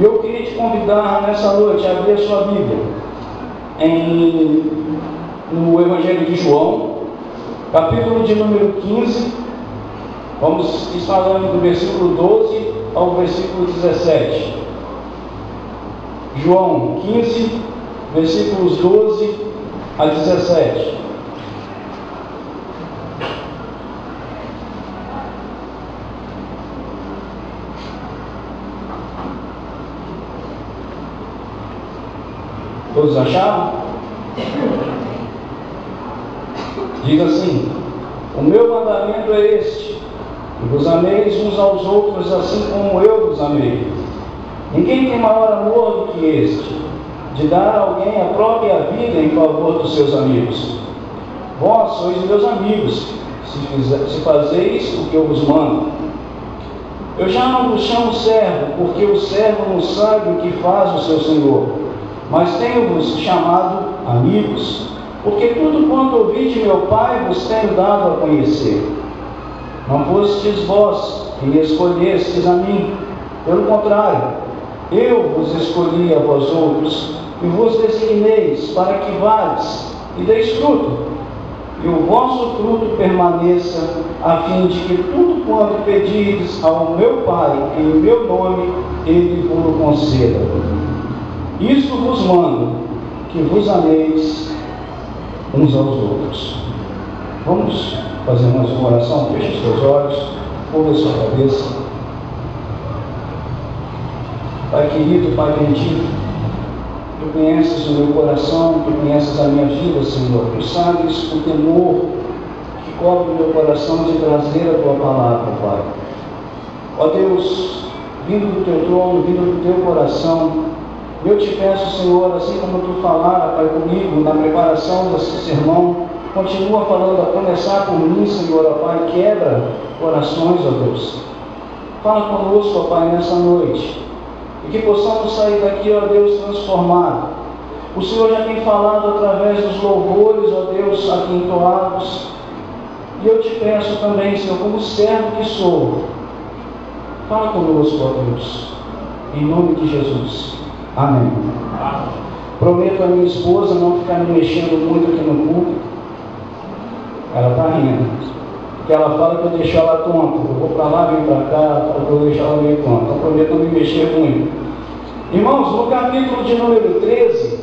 E eu queria te convidar nessa noite a abrir a sua Bíblia no Evangelho de João, capítulo de número 15. Vamos estar falando do versículo 12 ao versículo 17. João 15, versículos 12 a 17. Todos acharam? Diz assim: o meu mandamento é este, que vos ameis uns aos outros assim como eu vos amei. Ninguém tem maior amor do que este, de dar a alguém a própria vida em favor dos seus amigos. Vós sois meus amigos, se fazeis o que eu vos mando. Eu já não vos chamo servo, porque o servo não sabe o que faz o seu senhor, mas tenho-vos chamado amigos, porque tudo quanto ouvi de meu Pai vos tenho dado a conhecer. Não fostes vós que me escolhestes a mim, pelo contrário, eu vos escolhi a vós outros, e vos designeis para que vades e deis fruto, e o vosso fruto permaneça, a fim de que tudo quanto pedirdes ao meu Pai em meu nome, Ele vos conceda. Isto vos mando, que vos ameis uns aos outros. Vamos fazer mais uma oração? Feche os seus olhos, curva a sua cabeça. Pai querido, Pai bendito, Tu conheces o meu coração, Tu conheces a minha vida, Senhor. Tu sabes o temor que cobre o meu coração de trazer a Tua palavra, Pai. Ó Deus, vindo do Teu trono, vindo do Teu coração, eu te peço, Senhor, assim como Tu falara, Pai, comigo, na preparação desse sermão, continua falando, a começar por mim, Senhor, ó Pai, quebra corações, ó Deus. Fala conosco, ó Pai, nessa noite, e que possamos sair daqui, ó Deus, transformados. O Senhor já tem falado através dos louvores, ó Deus, aqui entoados, e eu te peço também, Senhor, como servo que sou, fala conosco, ó Deus, em nome de Jesus. Amém. Prometo a minha esposa não ficar me mexendo muito aqui no culto. Ela está rindo, porque ela fala que eu deixo ela tonta. Eu vou para lá, venho para cá, para eu deixar ela meio tonta. Então prometo não me mexer muito. Irmãos, no capítulo de número 13,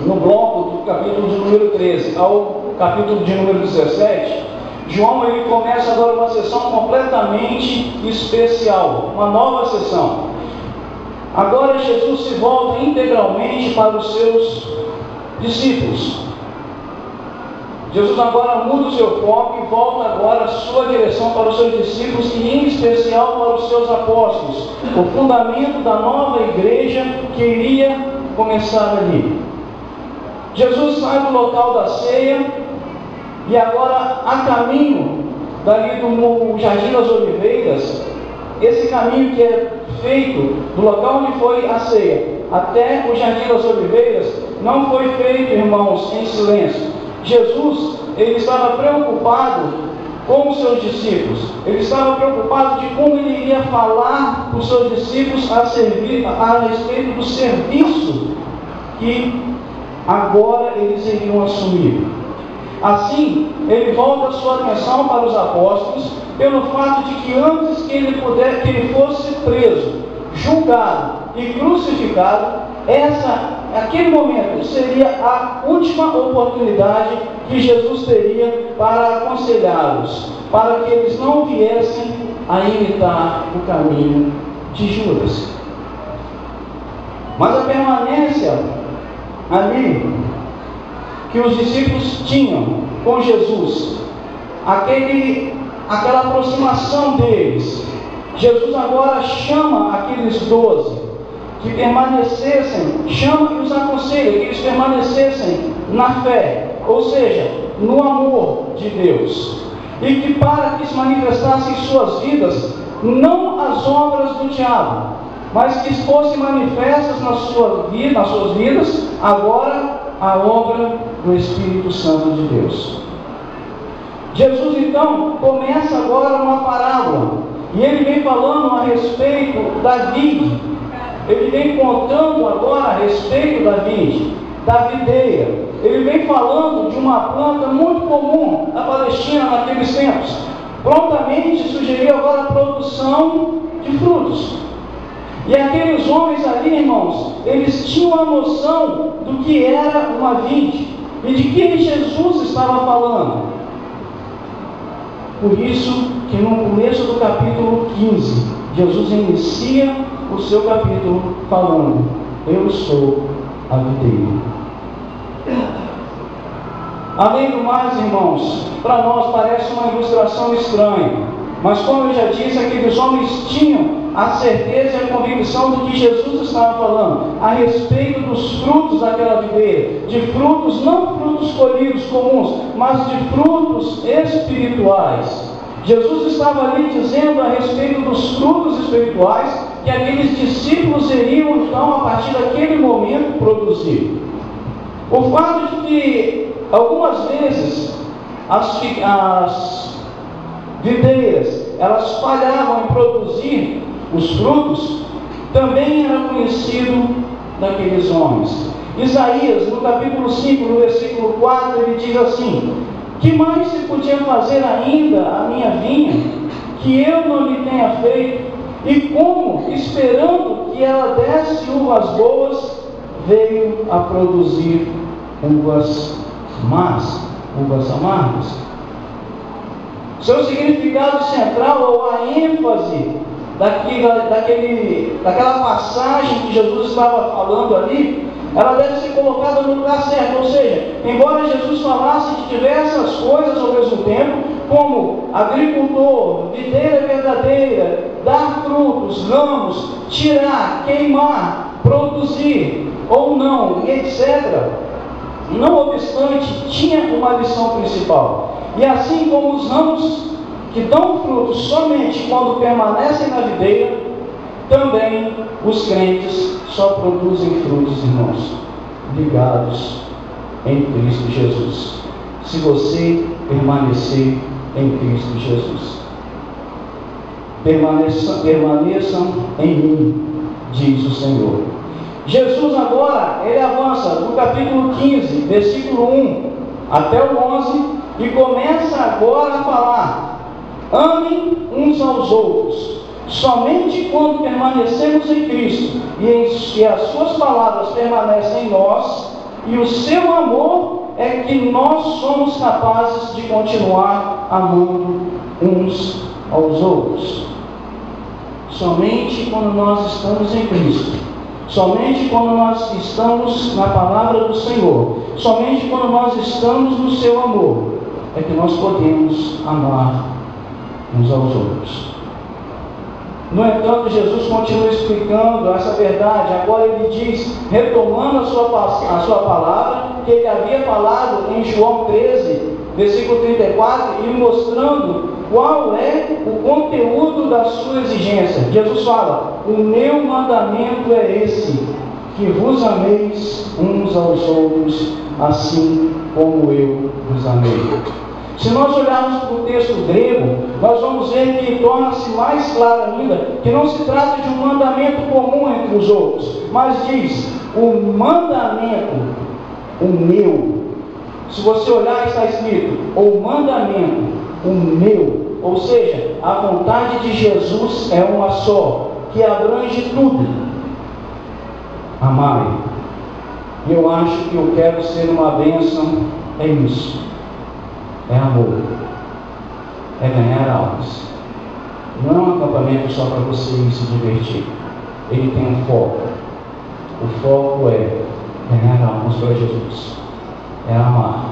no bloco do capítulo de número 13 ao capítulo de número 17, João ele começa agora uma sessão completamente especial, uma nova sessão. Agora Jesus se volta integralmente para os seus discípulos. Jesus agora muda o seu foco e volta agora a sua direção para os seus discípulos e em especial para os seus apóstolos, o fundamento da nova igreja que iria começar ali. Jesus sai do local da ceia e agora a caminho dali do Jardim das Oliveiras, esse caminho que é feito do local onde foi a ceia até o Jardim das Oliveiras não foi feito, irmãos, em silêncio. Jesus, ele estava preocupado com os seus discípulos. Ele estava preocupado de como ele iria falar para os seus discípulos a respeito do serviço que agora eles iriam assumir. Assim, ele volta a sua atenção para os apóstolos pelo fato de que antes que ele fosse preso, julgado e crucificado, aquele momento seria a última oportunidade que Jesus teria para aconselhá-los, para que eles não viessem a imitar o caminho de Judas. Mas a permanência ali que os discípulos tinham com Jesus, aquela aproximação deles, Jesus agora chama aqueles 12 que permanecessem, chama e os aconselha que eles permanecessem na fé, ou seja, no amor de Deus, e que para que se manifestassem em suas vidas não as obras do diabo, mas que fossem manifestas nas suas vidas agora a obra do Espírito Santo de Deus. Jesus então começa agora uma parábola, e ele vem falando a respeito da vide, ele vem contando agora a respeito da vide, da videira. Ele vem falando de uma planta muito comum na Palestina naqueles tempos. Prontamente sugeriu agora a produção de frutos. E aqueles homens ali, irmãos, eles tinham a noção do que era uma vide e de que Jesus estava falando. Por isso que no começo do capítulo 15, Jesus inicia o seu capítulo falando: eu sou a videira. Além do mais, irmãos, para nós parece uma ilustração estranha, mas como eu já disse, aqueles homens tinham a certeza e a convicção do que Jesus estava falando a respeito dos frutos daquela videira, de frutos, não frutos colhidos comuns, mas de frutos espirituais. Jesus estava ali dizendo a respeito dos frutos espirituais que aqueles discípulos iriam então, a partir daquele momento, produzir. O fato de que algumas vezes as videiras elas falhavam em produzir os frutos, também era conhecido daqueles homens. Isaías, no capítulo 5, no versículo 4, ele diz assim: que mais se podia fazer ainda a minha vinha, que eu não lhe tenha feito? E como, esperando que ela desse uvas boas, veio a produzir uvas más, uvas amargas. Seu significado central, ou a ênfase daquela passagem que Jesus estava falando ali, ela deve ser colocada no lugar certo. Ou seja, embora Jesus falasse de diversas coisas ao mesmo tempo, como agricultor, videira verdadeira, dar frutos, ramos, tirar, queimar, produzir ou não, etc., não obstante, tinha uma lição principal. E assim como os ramos que dão frutos somente quando permanecem na videira, também os crentes só produzem frutos, irmãos, ligados em Cristo Jesus. Se você permanecer em Cristo Jesus. Permaneçam em mim, diz o Senhor. Jesus agora, ele avança do capítulo 15, versículo 1 até o 11, e começa agora a falar: amem uns aos outros. Somente quando permanecemos em Cristo e as suas palavras permanecem em nós, e o seu amor, é que nós somos capazes de continuar amando uns aos outros. Somente quando nós estamos em Cristo, somente quando nós estamos na palavra do Senhor, somente quando nós estamos no seu amor, é que nós podemos amar uns aos outros. No entanto, Jesus continua explicando essa verdade. Agora ele diz, retomando a sua palavra, que ele havia falado em João 13, versículo 34, e mostrando qual é o conteúdo da sua exigência. Jesus fala: o meu mandamento é esse, que vos ameis uns aos outros, assim como eu vos amei. Se nós olharmos para o texto grego, nós vamos ver que torna-se mais claro ainda que não se trata de um mandamento comum entre os outros, mas diz: o mandamento, o meu. Se você olhar, está escrito: o mandamento, o meu. Ou seja, a vontade de Jesus é uma só, que abrange tudo. Amai. E eu acho que eu quero ser uma bênção, é isso. É amor, é ganhar almas. Não é um acampamento só para você ir se divertir. Ele tem um foco. O foco é ganhar almas para Jesus, é amar.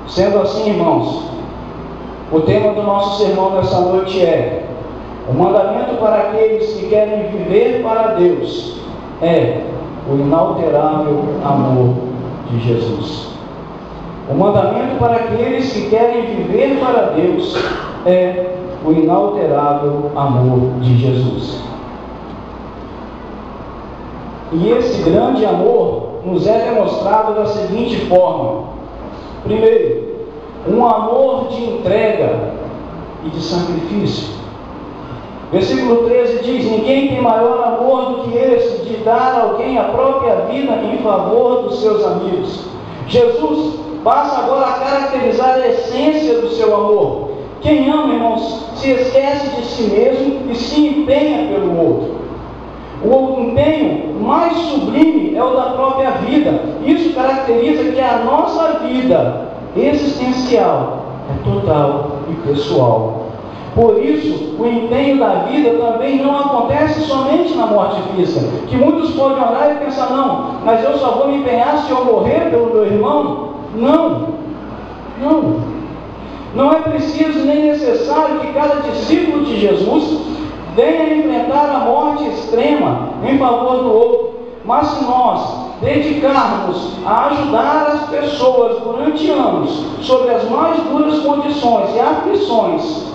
Sendo assim, irmãos, o tema do nosso sermão dessa noite é: o mandamento para aqueles que querem viver para Deus é o inalterável amor de Jesus. O mandamento para aqueles que querem viver para Deus é o inalterável amor de Jesus. E esse grande amor nos é demonstrado da seguinte forma: primeiro, um amor de entrega e de sacrifício. Versículo 13 diz: ninguém tem maior amor do que esse, de dar a alguém a própria vida em favor dos seus amigos. Jesus passa agora a caracterizar a essência do seu amor. Quem ama, irmãos, se esquece de si mesmo e se empenha pelo outro. O empenho mais sublime é o da própria vida. Isso caracteriza que a nossa vida existencial é total e pessoal. Por isso, o empenho da vida também não acontece somente na morte física. Que muitos podem orar e pensar: não, mas eu só vou me empenhar se eu morrer pelo meu irmão. Não é preciso nem necessário que cada discípulo de Jesus venha enfrentar a morte extrema em favor do outro. Mas se nós dedicarmos a ajudar as pessoas durante anos sobre as mais duras condições e aflições,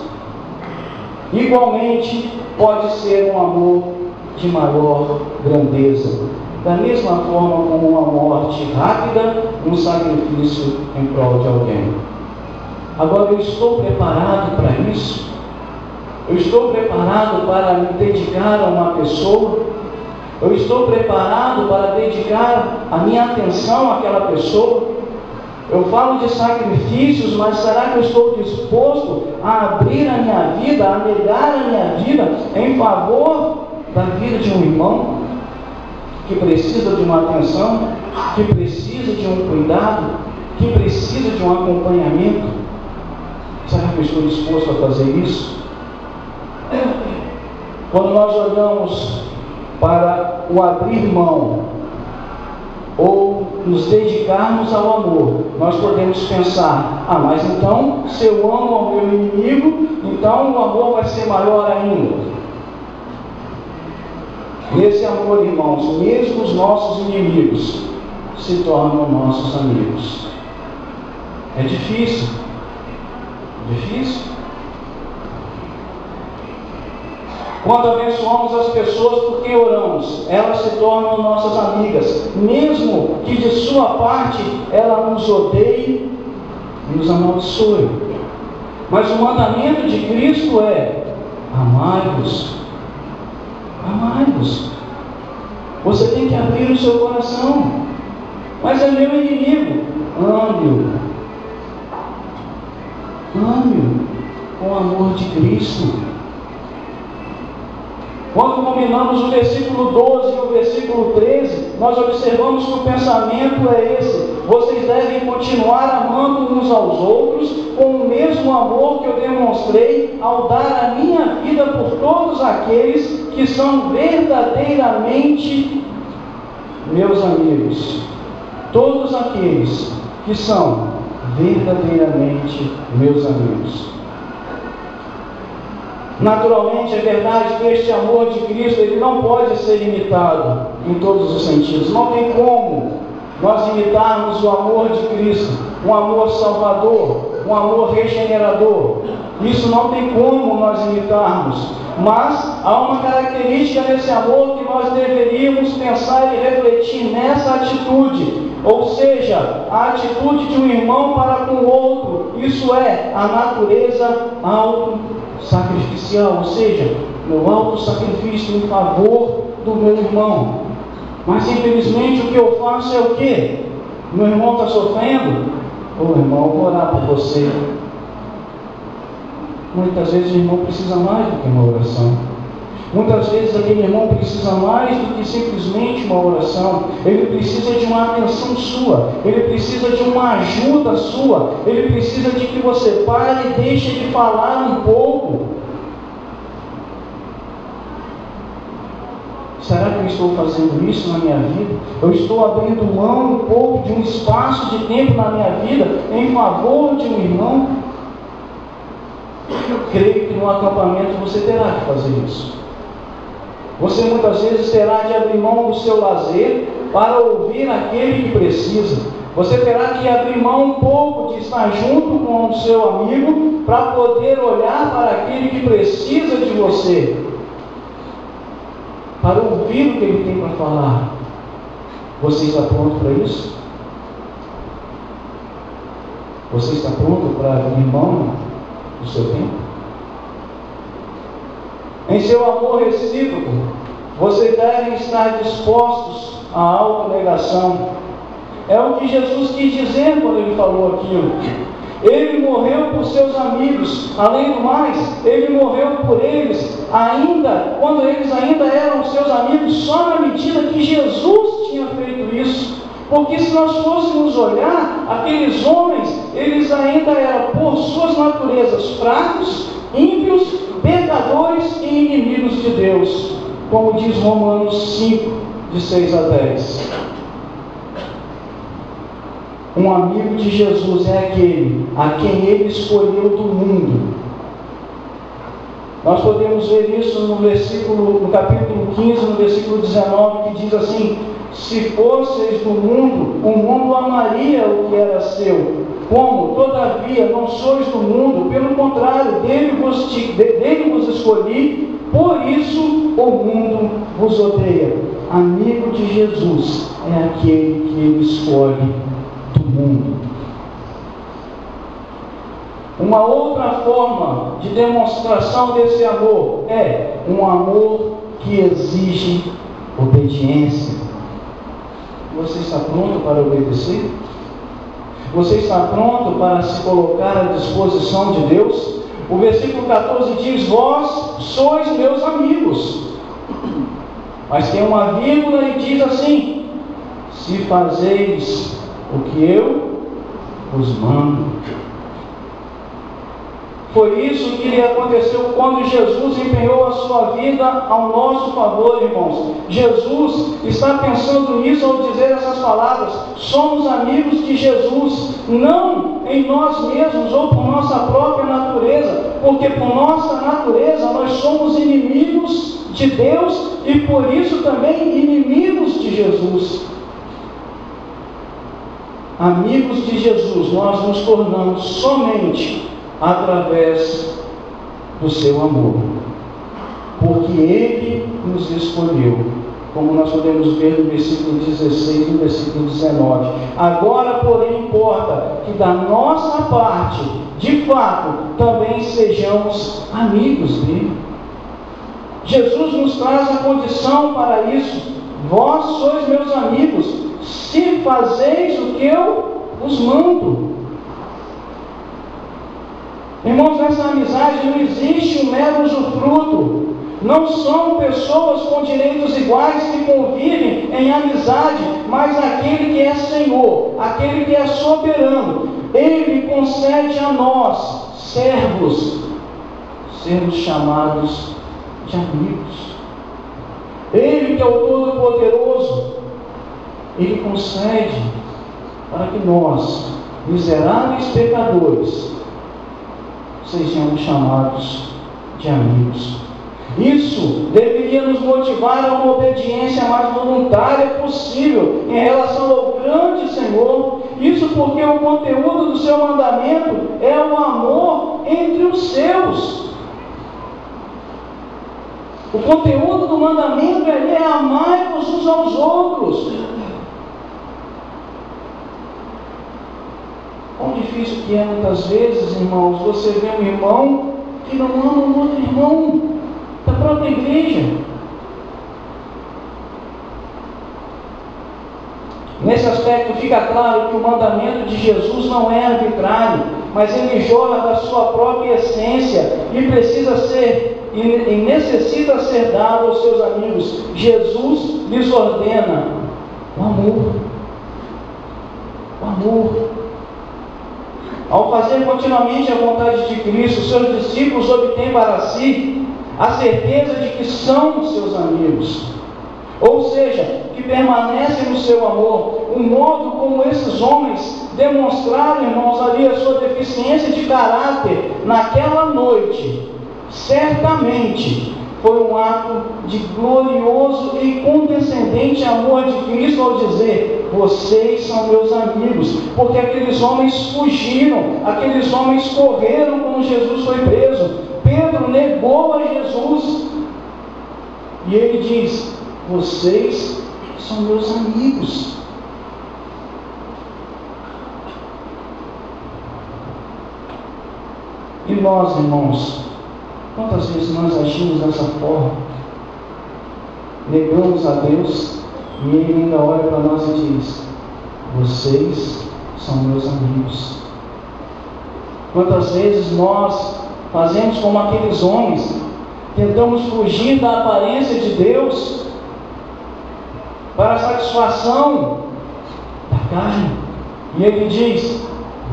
igualmente pode ser um amor de maior grandeza. Da mesma forma como uma morte rápida, um sacrifício em prol de alguém. Agora, eu estou preparado para isso? Eu estou preparado para me dedicar a uma pessoa? Eu estou preparado para dedicar a minha atenção àquela pessoa? Eu falo de sacrifícios, mas será que eu estou disposto a abrir a minha vida, a negar a minha vida em favor da vida de um irmão que precisa de uma atenção, que precisa de um cuidado, que precisa de um acompanhamento? Será que eu estou disposto a fazer isso? Quando nós olhamos para o abrir mão ou nos dedicarmos ao amor, nós podemos pensar: mas então, se eu amo ao meu inimigo, então o amor vai ser maior ainda. Nesse amor, irmãos, mesmo os nossos inimigos se tornam nossos amigos. É difícil. Quando abençoamos as pessoas por quem oramos, elas se tornam nossas amigas, mesmo que de sua parte ela nos odeie e nos amaldiçoe. Mas o mandamento de Cristo é: amai-vos. Amai-vos. Você tem que abrir o seu coração. Mas é meu inimigo. Ame-o. Ame-o com o amor de Cristo. Quando combinamos o versículo 12 e o versículo 13, nós observamos que o pensamento é esse: vocês devem continuar amando uns aos outros com o mesmo amor que eu demonstrei ao dar a minha vida por todos aqueles que são verdadeiramente meus amigos. Todos aqueles que são verdadeiramente meus amigos. Naturalmente, é verdade que este amor de Cristo, ele não pode ser imitado em todos os sentidos. Não tem como nós imitarmos o amor de Cristo, um amor salvador, um amor regenerador. Isso não tem como nós imitarmos. Mas há uma característica nesse amor que nós deveríamos pensar e refletir nessa atitude. Ou seja, a atitude de um irmão para com o outro. Isso é a natureza autossacrificial, ou seja, meu autossacrifício em favor do meu irmão. Mas infelizmente o que eu faço é o quê? Meu irmão está sofrendo? Irmão, eu vou orar por você. Muitas vezes o irmão precisa mais do que uma oração. Muitas vezes aquele irmão precisa mais do que simplesmente uma oração. Ele precisa de uma atenção sua. Ele precisa de uma ajuda sua. Ele precisa de que você pare e deixe de falar um pouco. Será que eu estou fazendo isso na minha vida? Eu estou abrindo mão um pouco de um espaço de tempo na minha vida em favor de um irmão? Eu creio que no acampamento você terá que fazer isso. Você muitas vezes terá de abrir mão do seu lazer para ouvir aquele que precisa. Você terá que abrir mão um pouco de estar junto com o seu amigo para poder olhar para aquele que precisa de você, para ouvir o que ele tem para falar. Você está pronto para isso? Você está pronto para abrir mão do seu tempo? Em seu amor recíproco, vocês devem estar dispostos à autonegação. É o que Jesus quis dizer quando Ele falou aquilo. Ele morreu por seus amigos. Além do mais, Ele morreu por eles, ainda quando eles ainda eram seus amigos, só na medida que Jesus tinha feito isso. Porque se nós fôssemos olhar, aqueles homens, eles ainda eram, por suas naturezas, fracos, ímpios, pecadores e inimigos de Deus, como diz Romanos 5, de 6 a 10. Um amigo de Jesus é aquele a quem Ele escolheu do mundo. Nós podemos ver isso no capítulo 15, no versículo 19, que diz assim: se fosseis do mundo, o mundo amaria o que era seu. Como, todavia, não sois do mundo, pelo contrário, dele vos escolhi, por isso o mundo vos odeia. Amigo de Jesus é aquele que Ele escolhe do mundo. Uma outra forma de demonstração desse amor é um amor que exige obediência. Você está pronto para obedecer? Você está pronto para se colocar à disposição de Deus? O versículo 14 diz: vós sois meus amigos. Mas tem uma vírgula e diz assim: se fazeis o que eu vos mando. Foi isso que lhe aconteceu quando Jesus empenhou a sua vida ao nosso favor, irmãos. Jesus está pensando nisso ao dizer essas palavras. Somos amigos de Jesus, não em nós mesmos ou por nossa própria natureza, porque por nossa natureza nós somos inimigos de Deus e por isso também inimigos de Jesus. Amigos de Jesus nós nos tornamos somente através do seu amor, porque Ele nos escolheu, como nós podemos ver no versículo 16 e no versículo 19. Agora, porém, importa que da nossa parte, de fato, também sejamos amigos dele. Jesus nos traz a condição para isso. Vós sois meus amigos, se fazeis o que eu vos mando. Irmãos, nessa amizade não existe um mero usufruto. Não são pessoas com direitos iguais que convivem em amizade, mas aquele que é Senhor, aquele que é soberano, Ele concede a nós, servos, sermos chamados de amigos. Ele que é o Todo-Poderoso, Ele concede para que nós, miseráveis pecadores, sejamos chamados de amigos. Isso deveria nos motivar a uma obediência mais voluntária possível em relação ao grande Senhor. Isso porque o conteúdo do seu mandamento é o amor entre os seus. O conteúdo do mandamento é amar-vos uns aos outros. Quão difícil que é muitas vezes, irmãos, você vê um irmão que não ama um outro irmão da própria igreja. Nesse aspecto fica claro que o mandamento de Jesus não é arbitrário, mas ele jorra da sua própria essência e precisa ser e necessita ser dado aos seus amigos. Jesus lhes ordena o amor. O amor. Ao fazer continuamente a vontade de Cristo, seus discípulos obtêm para si a certeza de que são seus amigos. Ou seja, que permanecem no seu amor. O modo como esses homens demonstraram, irmãos, ali a sua deficiência de caráter naquela noite, certamente foi um ato de glorioso e condescendente amor de Cristo ao dizer: vocês são meus amigos, porque aqueles homens fugiram, aqueles homens correram quando Jesus foi preso. Pedro negou a Jesus e ele diz: vocês são meus amigos. E nós, irmãos, Quantas vezes nós agimos dessa forma? Negamos a Deus e Ele ainda olha para nós e diz: vocês são meus amigos. Quantas vezes nós fazemos como aqueles homens, tentamos fugir da aparência de Deus para a satisfação da carne, e Ele diz: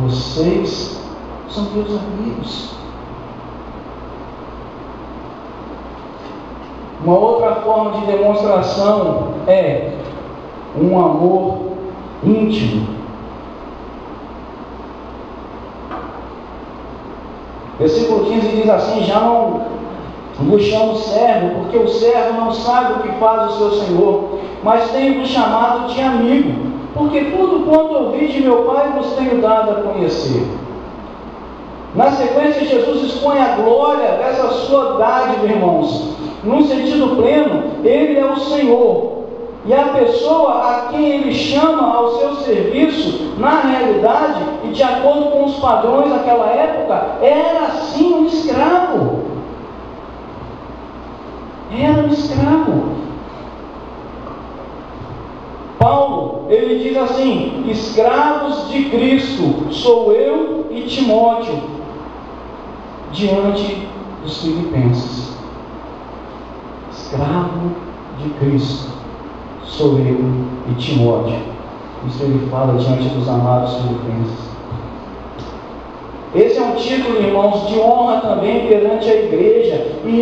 vocês são meus amigos. Uma outra forma de demonstração é um amor íntimo. Versículo 15 diz assim: já não vos chamo servo, porque o servo não sabe o que faz o seu senhor, mas tenho-vos chamado de amigo, porque tudo quanto ouvi de meu Pai vos tenho dado a conhecer. Na sequência, Jesus expõe a glória dessa sua dádiva, irmãos. Num sentido pleno, Ele é o Senhor, e a pessoa a quem Ele chama ao seu serviço, na realidade, e de acordo com os padrões daquela época, era sim um escravo. Era um escravo. Paulo, ele diz assim: escravos de Cristo sou eu e Timóteo, diante dos filipenses. Escravo de Cristo sou eu e Timóteo. Isso ele fala diante dos amados filipenses. Esse é um título, irmãos, de honra também perante a igreja, e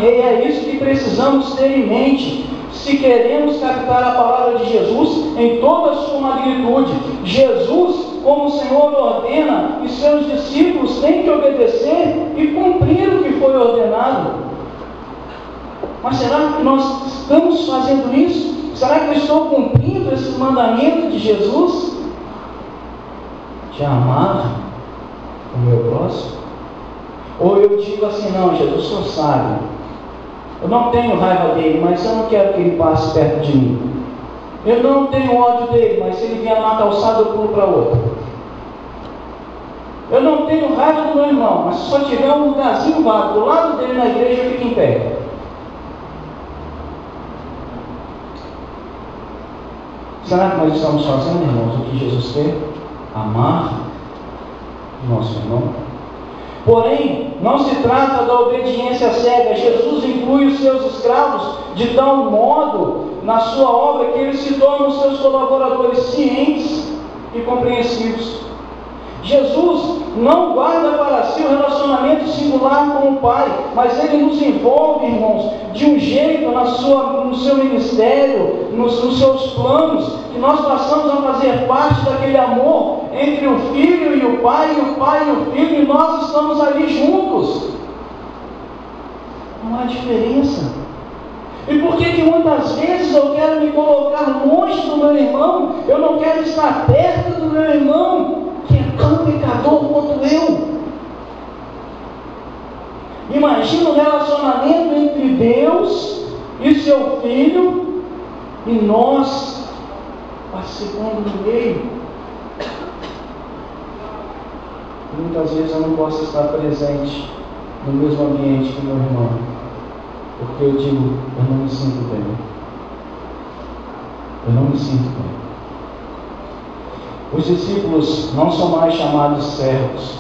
é isso que precisamos ter em mente, se queremos captar a palavra de Jesus em toda a sua magnitude. Jesus, como o Senhor ordena, e seus discípulos têm que obedecer e cumprir o que foi ordenado. Mas será que nós estamos fazendo isso? Será que eu estou cumprindo esse mandamento de Jesus? De amar o meu próximo? Ou eu digo assim: não, Jesus, o Senhor sabe, eu não tenho raiva dele, mas eu não quero que ele passe perto de mim. Eu não tenho ódio dele, mas se ele vier numa calçada eu pulo para outra. Eu não tenho raiva do meu irmão, mas se só tiver um lugarzinho vago do lado dele na igreja, eu fico em pé. Será que nós estamos fazendo, irmãos, o que Jesus quer? Amar o nosso irmão? Porém, não se trata da obediência cega. Jesus inclui os seus escravos de tal modo na sua obra que eles se tornam seus colaboradores cientes e compreensivos. Jesus não guarda para si o relacionamento singular com o Pai, mas Ele nos envolve, irmãos, de um jeito no seu ministério, nos seus planos, que nós passamos a fazer parte daquele amor entre o Filho e o Pai e o Filho, e nós estamos ali juntos. Não há diferença. E por que muitas vezes eu quero me colocar longe do meu irmão? Eu não quero estar perto do meu irmão, que é tão pecador quanto eu. Imagina o relacionamento entre Deus e seu Filho, e nós participando do meio. Muitas vezes eu não posso estar presente no mesmo ambiente que meu irmão, porque eu digo: eu não me sinto bem. Eu não me sinto bem. Os discípulos não são mais chamados servos,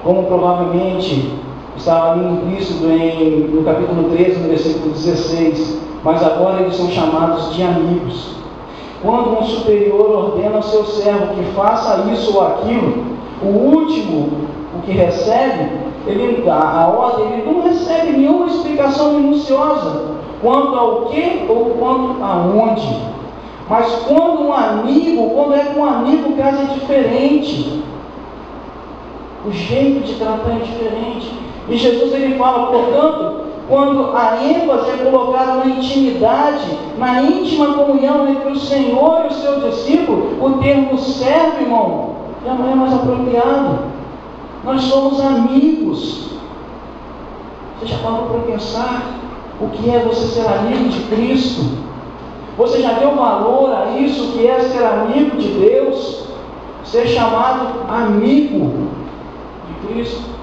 como provavelmente estava ali implícito no capítulo 13, no versículo 16, mas agora eles são chamados de amigos. Quando um superior ordena ao seu servo que faça isso ou aquilo, o último, o que recebe, a ordem, ele não recebe nenhuma explicação minuciosa quanto ao que ou quanto aonde. Mas quando é com um amigo, o caso é diferente. O jeito de tratar é diferente. E Jesus, ele fala, portanto, quando a ênfase é colocada na intimidade, na íntima comunhão entre o Senhor e o seu discípulo, o termo servo, irmão, já não é mais apropriado. Nós somos amigos. Você já parou para pensar o que é você ser amigo de Cristo? Você já deu valor a isso que é ser amigo de Deus? Ser chamado amigo de Cristo?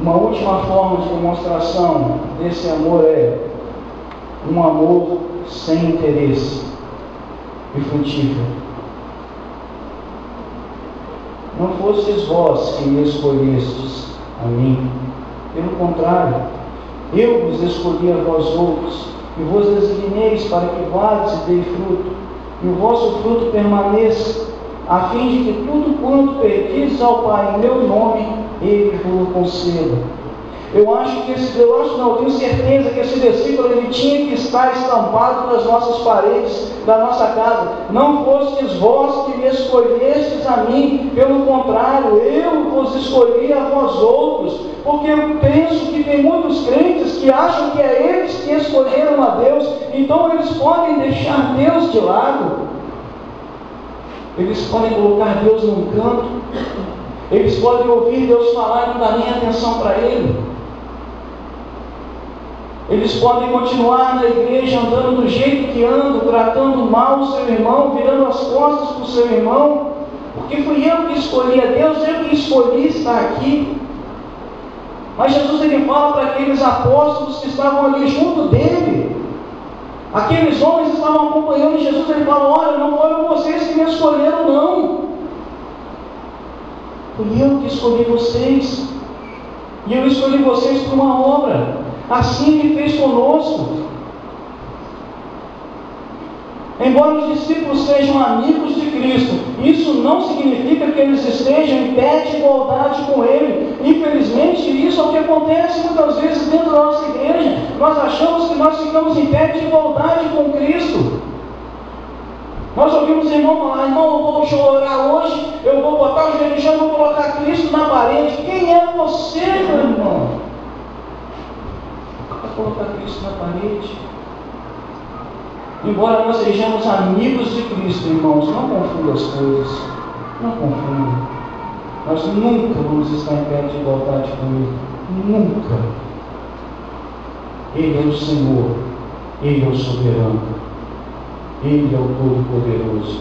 Uma última forma de demonstração desse amor é um amor sem interesse e frutífero. Não fostes vós que me escolhestes a mim, pelo contrário, eu vos escolhi a vós outros, e vos designeis para que vades e dei fruto, e o vosso fruto permaneça, a fim de que tudo quanto pedis ao Pai em meu nome, Ele vos conceda. Eu tenho certeza que esse versículo ele tinha que estar estampado nas nossas paredes da nossa casa. Não fostes vós que me escolhestes a mim, pelo contrário, eu vos escolhi a vós outros, porque eu penso que tem muitos crentes que acham que é eles que escolheram a Deus, então eles podem deixar Deus de lado, eles podem colocar Deus num canto, eles podem ouvir Deus falar e não dar nem atenção para Ele. Eles podem continuar na igreja andando do jeito que andam, tratando mal o seu irmão, virando as costas para o seu irmão, porque fui eu que escolhi a Deus, eu que escolhi estar aqui. Mas Jesus ele fala para aqueles apóstolos que estavam ali junto dele, aqueles homens que estavam acompanhando Jesus, ele fala: olha, não foram vocês que me escolheram, não. Fui eu que escolhi vocês, e eu escolhi vocês para uma obra. Assim Ele fez conosco. Embora os discípulos sejam amigos de Cristo, isso não significa que eles estejam em pé de igualdade com Ele. Infelizmente, isso é o que acontece muitas vezes dentro da nossa igreja. Nós achamos que nós ficamos em pé de igualdade com Cristo. Nós ouvimos irmão falar: irmão, eu vou chorar hoje, eu vou botar o joelho no chão e vou colocar Cristo na parede. Quem é você, meu irmão? Colocar Cristo na parede. Embora nós sejamos amigos de Cristo, irmãos, não confunda as coisas. Não confunda. Nós nunca vamos estar em pé de igualdade com Ele. Nunca. Ele é o Senhor. Ele é o soberano. Ele é o Todo-Poderoso.